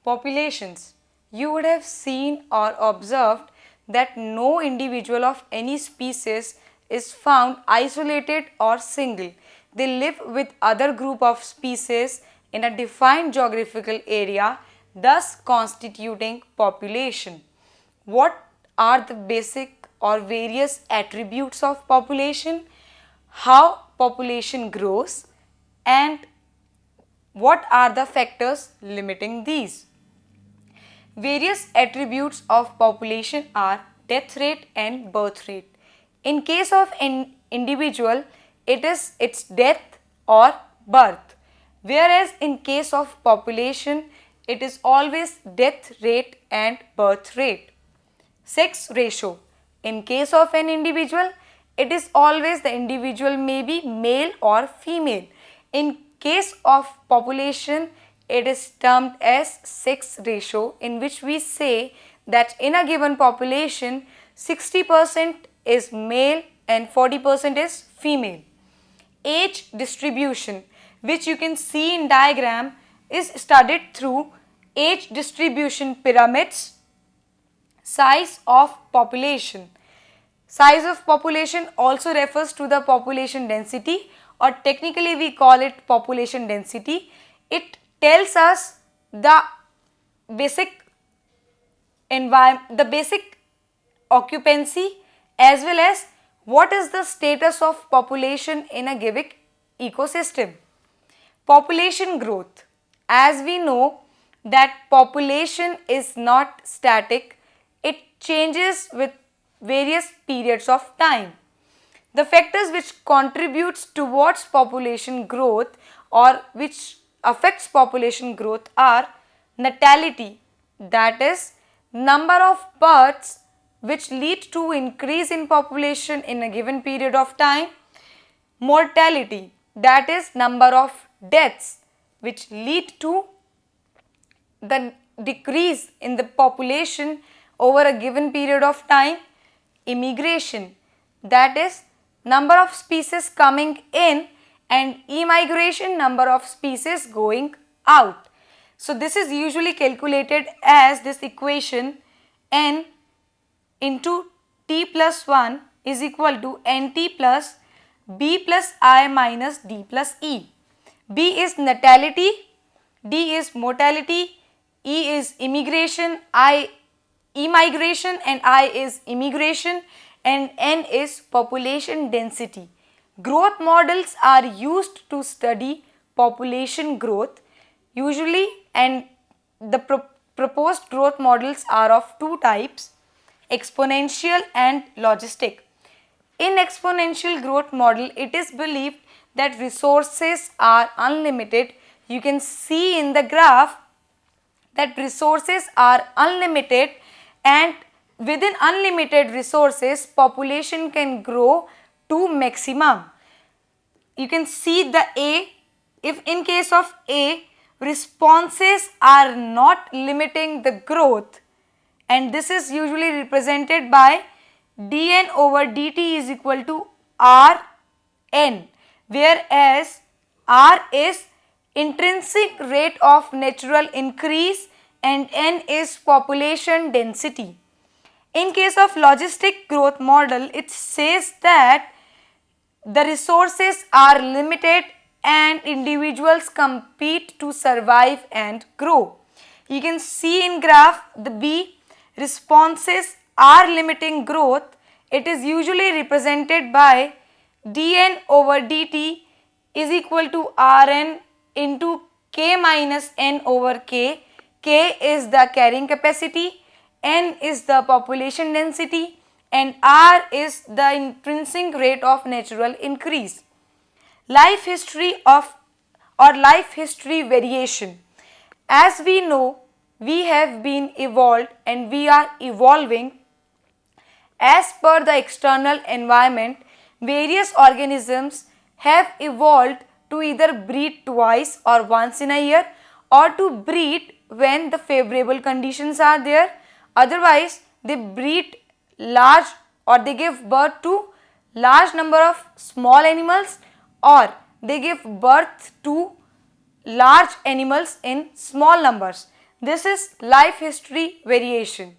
Populations. You would have seen or observed that no individual of any species is found isolated or single. They live with other group of species in a defined geographical area, thus constituting population. What are the basic or various attributes of population? How population grows and what are the factors limiting these? Various attributes of population are death rate and birth rate. In case of an individual, it is its death or birth, whereas in case of population, it is always death rate and birth rate. Sex ratio. In case of an individual, it is always the individual may be male or female. In case of population, it is termed as sex ratio, in which we say that in a given population 60% is male and 40% is female. Age distribution, which you can see in diagram, is studied through age distribution pyramids. Size of population. Size of population also refers to the population density, or technically we call it population density. It tells us the basic environment, the basic occupancy, as well as what is the status of population in a given ecosystem. Population growth. As we know that population is not static, it changes with various periods of time. The factors which contributes towards population growth or which affects population growth are natality, that is number of births which lead to increase in population in a given period of time. Mortality, that is number of deaths which lead to the decrease in the population over a given period of time. Immigration, that is number of species coming in, and immigration, number of species going out. So this is usually calculated as this equation: n into t plus 1 is equal to nt plus b plus I minus d plus e. B is natality, D is mortality, E is immigration, immigration and I is immigration, and N is population density. Growth models are used to study population growth usually, and the proposed growth models are of two types: exponential and logistic. In exponential growth model, it is believed that resources are unlimited. You can see in the graph that resources are unlimited, and within unlimited resources population can grow to maximum. You can see the A, if in case of A, responses are not limiting the growth, and this is usually represented by dn over dt is equal to Rn, whereas R is intrinsic rate of natural increase and N is population density. In case of logistic growth model, it says that the resources are limited and individuals compete to survive and grow. You can see in graph the B, responses are limiting growth. It is usually represented by dn over dt is equal to Rn into k minus n over k. K is the carrying capacity, N is the population density, and R is the intrinsic rate of natural increase. Life history of or life history variation. As we know, we have been evolved and we are evolving as per the external environment. Various organisms have evolved to either breed twice or once in a year, or to breed when the favorable conditions are there. Otherwise, they breed large or they give birth to large number of small animals, or they give birth to large animals in small numbers. This is life history variation.